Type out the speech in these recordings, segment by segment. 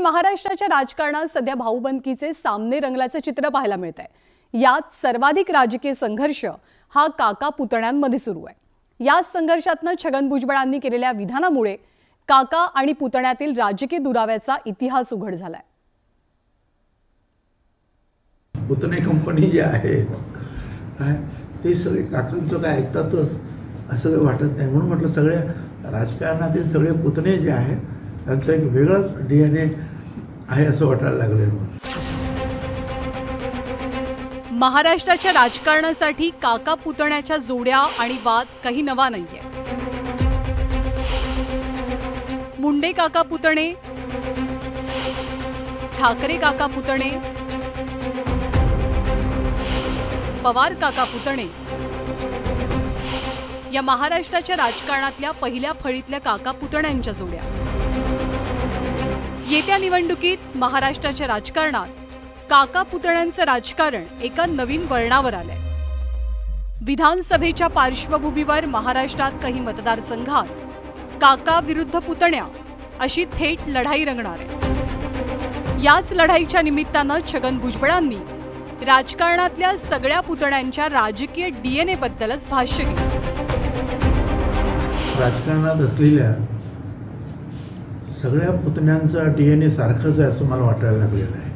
महाराष्ट्राच्या राजकारणात सध्या भाऊबंदकीचे सामने रंगल्याचे चित्र पाहायला मिळतंय। यात सर्वाधिक राजकीय संघर्ष हा काका पुतण्यांमध्ये सुरू आहे। या संघर्षातनं छगन भुजबळांनी केलेल्या विधानामुळे काका आणि पुतण्यातील राजकीय दुराव्याचा इतिहास उघड झालाय। पुतणे कंपनी जी आहे हे सगळे काकांचं काय ऐकतातच असं वाटत नाही, म्हणून म्हटलं सगळ्या राजकारणातील सगळे पुतणे जे आहेत त्यांचा एक वेगळाच DNA आहे असं वाटायला लागलं। महाराष्ट्राच्या राजकारणासाठी काका पुतण्याच्या जोड्या आणि वाद काही नवा नाहीये। मुंडे काका पुतणे, ठाकरे काका पुतणे, पवार काका पुतणे या महाराष्ट्राच्या राजकारणातल्या पहिल्या फळीतल्या काका पुतण्यांच्या जोड्या। येत्या निवडणुकीत महाराष्ट्राच्या राजकारणात काका पुतण्यांचं राजकारण एका नवीन वळणावर आलंय। विधानसभेच्या पार्श्वभूमीवर महाराष्ट्रात काही मतदारसंघात काका विरुद्ध पुतण्या अशी थेट लढाई रंगणार आहे। याच लढाईच्या निमित्तानं छगन भुजबळांनी राजकारणातल्या सगळ्या पुतण्यांच्या राजकीय DNA बद्दलच भाष्य केलं। राजकारणात असलेल्या सगळ्या पुतण्यांचा DNA सारखाच आहे असं मला वाटायला लागलेलं आहे।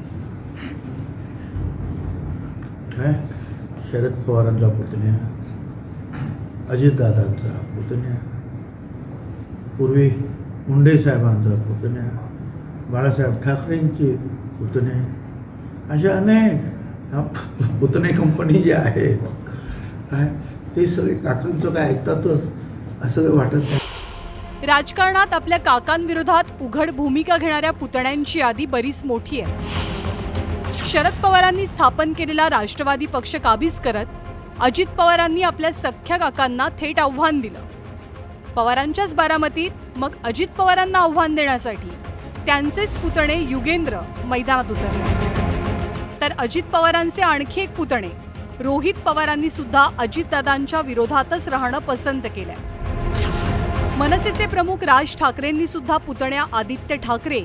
काय शरद पवारांचा पुतण्या, अजितदादांचा पुतण्या, पूर्वी मुंडे साहेबांचा पुतण्या, बाळासाहेब ठाकरेंचे पुतणे, अशा अनेक पुतणे कंपनी जी आहे हे सगळे काकांचं काय ऐकतातच असं वाटत नाही। राजकारणात आपल्या काकांविरोधात उघड भूमिका घेणाऱ्या पुतण्यांची यादी बरीच मोठी आहे। शरद पवारांनी स्थापन केलेला राष्ट्रवादी पक्ष काबीज करत अजित पवारांनी आपल्या सख्ख्या काकांना थेट आव्हान दिलं। पवारांच्याच बारामतीत मग अजित पवारांना आव्हान देण्यासाठी त्यांचेच पुतणे युगेंद्र मैदानात उतरले। तर अजित पवारांचे आणखी एक पुतणे रोहित पवारांनी सुद्धा अजितदादांच्या विरोधातच राहणं पसंत केलंय। मनसेचे प्रमुख राज ठाकरेंनी सुद्धा पुतण्या आदित्य ठाकरे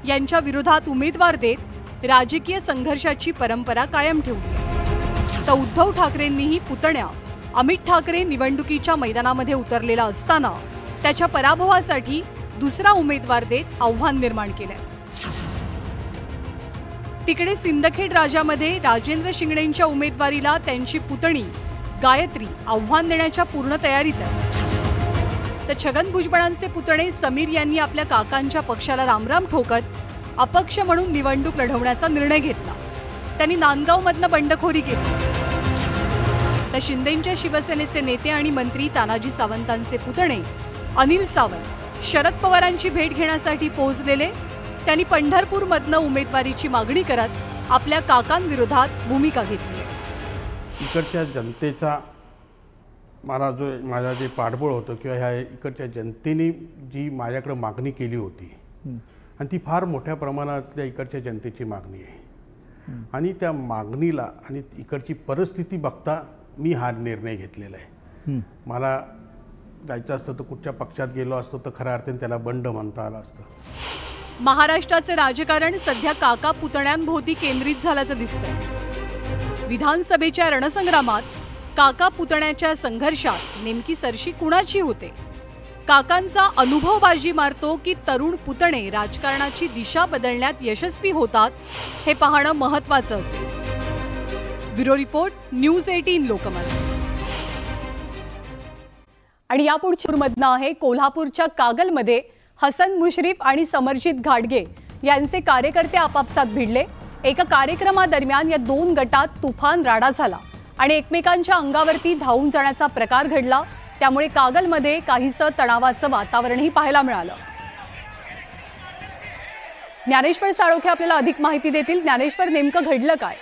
यांच्या विरोधात उमेदवार देत राजकीय संघर्षाची परंपरा कायम ठेवली। तर उद्धव ठाकरेंनीही पुतण्या अमित ठाकरे निवडणुकीच्या मैदानामध्ये उतरलेला असताना त्याच्या पराभवासाठी दुसरा उमेदवार देत आव्हान निर्माण केलंय। तिकडे सिंदखेड राजामध्ये राजेंद्र शिंगणेंच्या उमेदवारीला त्यांची पुतणी गायत्री आव्हान देण्याच्या पूर्ण तयारीत आहे। तर छगन भुजबळांचे पुतणे समीर यांनी आपल्या काकांच्या पक्षाला रामराम ठोकत अपक्ष म्हणून निवडणूक लढवण्याचा निर्णय घेतला। त्यांनी नांदगावमधनं बंडखोरी केली। तर शिंदेंच्या शिवसेनेचे नेते आणि मंत्री तानाजी सावंतांचे पुतणे अनिल सावंत शरद पवारांची भेट घेण्यासाठी पोहोचलेले त्यांनी पंढरपूरमधनं उमेदवारीची मागणी करत आपल्या काकांविरोधात भूमिका घेतली। इकडच्या जनतेचा माझा जे पाठबळ होतं किंवा ह्या इकडच्या जनतेने जी माझ्याकडे मागणी केली होती आणि ती फार मोठ्या प्रमाणातल्या इकडच्या जनतेची मागणी आहे आणि त्या मागणीला आणि इकडची परिस्थिती बघता मी हा निर्णय घेतलेला आहे। मला जायचं असतं तर कुठच्या पक्षात गेलो असतो तर खऱ्या अर्थाने त्याला बंड म्हणता आलं असतं। महाराष्ट्राचे राजकारण सध्या काका पुतण्यांभोवती केंद्रित झाल्याचं दिसतंय। विधानसभेच्या रणसंग्रामात काका पुतण्याच्या संघर्षात नेमकी सरशी कुणाची होते? काकांचा अनुभव बाजी मारतो की तरुण पुतणे राजकारणाची दिशा बदलण्यात यशस्वी होतात हे पाहणं महत्त्वाचं असेल। Bureau report, news 18 Lokmat. आणि यापुढची मधनं आहे कोल्हापूरच्या कागलमध्ये हसन मुश्रीफ आणि समरजित घाटगे यांचे कार्यकर्ते आपापसात भिडले। एका कार्यक्रमादरम्यान या दोन गटात तुफान राडा झाला आणि एकमेकांच्या अंगावरती धावून जाण्याचा प्रकार घडला। त्यामुळे कागलमध्ये काहीसं तणावाचं वातावरणही पाहायला मिळालं। ज्ञानेश्वर साळोखे आपल्याला अधिक माहिती देतील। ज्ञानेश्वर, नेमकं घडलं काय?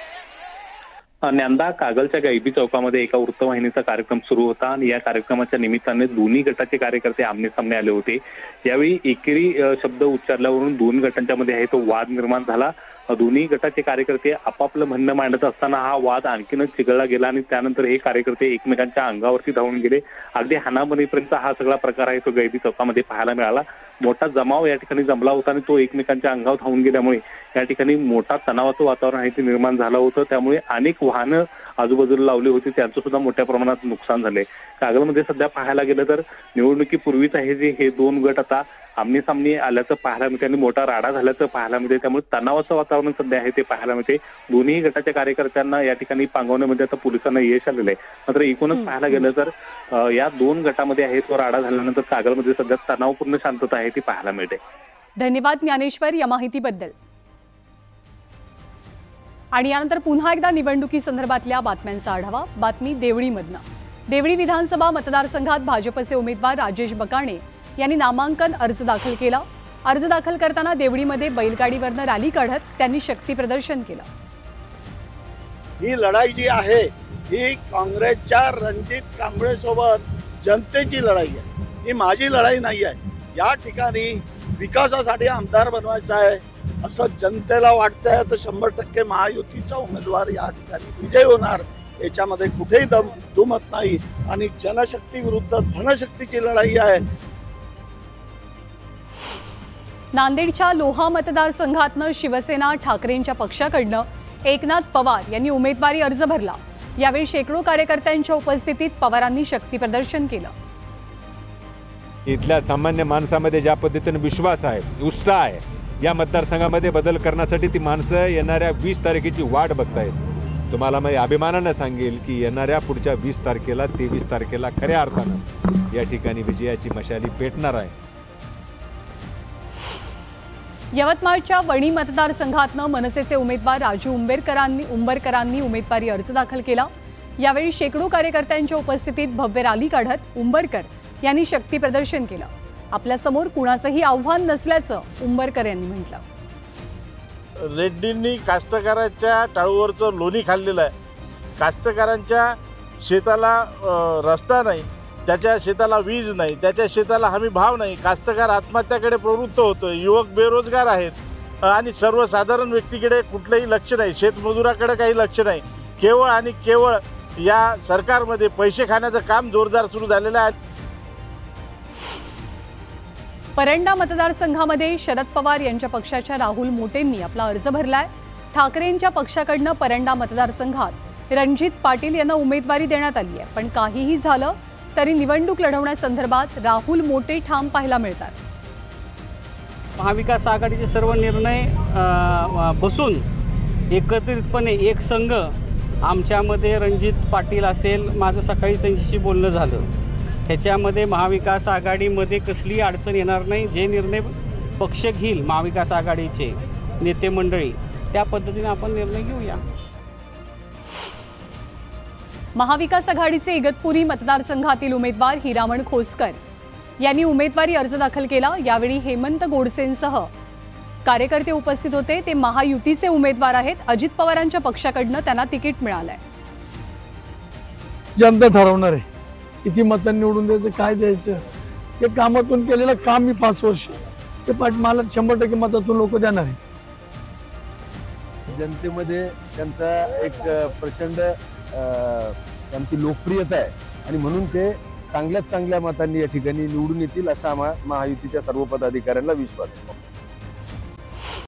न्यांदा कागलच्या गैबी चौकामध्ये एका वृत्तवाहिनीचा कार्यक्रम सुरू होता आणि या कार्यक्रमाच्या निमित्ताने दोन्ही गटाचे कार्यकर्ते आमने सामने आले होते। यावेळी एकेरी शब्द उच्चारल्यावरून दोन गटांच्या मध्ये आहे तो वाद निर्माण झाला। दोन्ही गटाचे कार्यकर्ते आपापलं म्हणणं मांडत असताना हा वाद आणखीनच चिघळला गेला आणि त्यानंतर हे कार्यकर्ते एकमेकांच्या अंगावरती धावून गेले। अगदी हाणामारीपर्यंत हा सगळा प्रकार आहे तो गैबी चौकामध्ये पाहायला मिळाला। मोठा जमाव या ठिकाणी जमला होता आणि तो एकमेकांच्या अंगावर धावून गेल्यामुळे या ठिकाणी मोठा तणावाचं वातावरण आहे ते निर्माण झालं होतं. त्यामुळे अनेक वाहनं आजूबाजूला लावली होती, त्यांचं सुद्धा मोठ्या प्रमाणात नुकसान झालंय. कागलमध्ये सध्या पाहायला गेलं तर निवडणुकीपूर्वीच आहे जे हे दोन गट आता आमने सामने आल्याचं पाहायला मिळते आणि मोठा राडा झाल्याचं पाहायला मिळते. त्यामुळे तणावाचं वातावरण सध्या आहे ते पाहायला मिळते. दोन्ही गटाच्या कार्यकर्त्यांना या ठिकाणी पांगवण्यामध्ये आता पोलिसांना यश आलेलं आहे. मात्र एकूणच पाहायला गेलं तर या दोन गटामध्ये आहे तो राडा झाल्यानंतर कागलमध्ये सध्या तणावपूर्ण शांतता आहे ती पाहायला मिळते. धन्यवाद ज्ञानेश्वर या माहितीबद्दल. आणि यानंतर पुन्हा एकदा निवडणुकी संदर्भातल्या बातम्यांचा आढावा. बातमी देवळीमधनं. देवळी विधानसभा मतदारसंघात भाजपचे उमेदवार राजेश बकाणे यांनी नामांकन अर्ज दाखल केला. अर्ज दाखल करताना देवळीमध्ये बैलगाडीवरनं रॅली काढत त्यांनी शक्ती प्रदर्शन केलं. ही लढाई जी आहे ही काँग्रेसच्या रणजित कांबळे सोबत जनतेची लढाई आहे, ही माझी लढाई नाही आहे. या ठिकाणी विकासासाठी आमदार बनवायचा आहे असं जनतेला वाटतंय तर 100% महायुतीचा उमेदवार या ठिकाणी विजय होणार, याच्यामध्ये कुठेही दुमत नाही. आणि जनशक्ती विरुद्ध धनशक्तीची लढाई आहे. नांदेडच्या लोहा मतदारसंघातनं शिवसेना ठाकरेंच्या पक्षाकडनं एकनाथ पवार यांनी उमेदवारी अर्ज भरला. यावेळी शेकडो कार्यकर्त्यांच्या उपस्थितीत पवारांनी शक्ती प्रदर्शन केलं. इथल्या सामान्य माणसामध्ये ज्या पद्धतीने विश्वास आहे, उत्साह आहे, या मतदारसंघामध्ये बदल करण्यासाठी ती माणसं येणाऱ्या 20 तारखेची वाट बघतायत. तुम्हाला मी अभिमानानं सांगेल की येणाऱ्या पुढच्या 20 तारखेला 23 तारखेला खऱ्या अर्थानं या ठिकाणी विजयाची मशाली पेटणार आहे. यवतमाळच्या वणी मतदारसंघातनं मनसेचे उमेदवार राजू उंबरकरांनी उमेदवारी अर्ज दाखल केला. यावेळी शेकडो कार्यकर्त्यांच्या उपस्थितीत भव्य रॅली काढत उंबरकर यांनी शक्ती प्रदर्शन केलं. आपल्यासमोर कुणाचंही आव्हान नसल्याचं उंबरकर यांनी म्हटलं. रेड्डींनी कास्तकाराच्या टाळूवरचं लोणी खाल्लेलं आहे. कास्तकारांच्या शेताला रस्ता नाही, त्याच्या शेताला वीज नाही, त्याच्या शेताला हमी भाव नाही. कास्तकार आत्महत्याकडे प्रवृत्त होतो, युवक बेरोजगार आहेत आणि सर्वसाधारण व्यक्तीकडे कुठलंही लक्ष नाही, शेतमजुराकडे काही लक्ष नाही. केवळ आणि केवळ या सरकारमध्ये पैसे खाण्याचं काम जोरदार सुरू झालेलं आहे. परंडा मतदारसंघामध्ये शरद पवार यांच्या पक्षाच्या राहुल मोटेंनी आपला अर्ज भरलाय. ठाकरेंच्या पक्षाकडनं परंडा मतदारसंघात रणजित पाटील यांना उमेदवारी देण्यात आली आहे. पण काहीही झालं तरी निवडणूक लढवण्यासंदर्भात राहुल मोटे ठाम पाहायला मिळतात. महाविकास आघाडीचे सर्व निर्णय बसून एकत्रितपणे एक संघ आमच्यामध्ये रणजित पाटील असेल, माझं सकाळी त्यांच्याशी बोलणं झालं. ह्याच्यामध्ये महाविकास आघाडीमध्ये कसलीही अडचण येणार नाही. जे निर्णय पक्ष घेईल महाविकास आघाडीचे नेते मंडळी त्या पद्धतीने आपण निर्णय घेऊया. महाविकास आघाडीचे इगतपुरी मतदारसंघातील उमेदवार हिरामण खोसकर यांनी उमेदवारी अर्ज दाखल केला. यावेळी हेमंत गोडसेंसह कार्यकर्ते उपस्थित होते. ते महायुतीचे उमेदवार आहेत. अजित पवारांच्या पक्षाकडनं त्यांना तिकीट मिळालंय. जनता ठरवणार आहे किती मतांनी निवडून द्यायचं, काय द्यायचं. ते कामातून केलेलं काम मी 5 वर्ष ते मला 100% मतातून लोक देणार आहे. जनतेमध्ये त्यांचा एक प्रचंड त्यांची लोकप्रियता आहे आणि म्हणून ते चांगल्यात चांगल्या मतांनी या ठिकाणी निवडून येतील असा महायुतीच्या सर्व पदाधिकाऱ्यांना विश्वास आहे.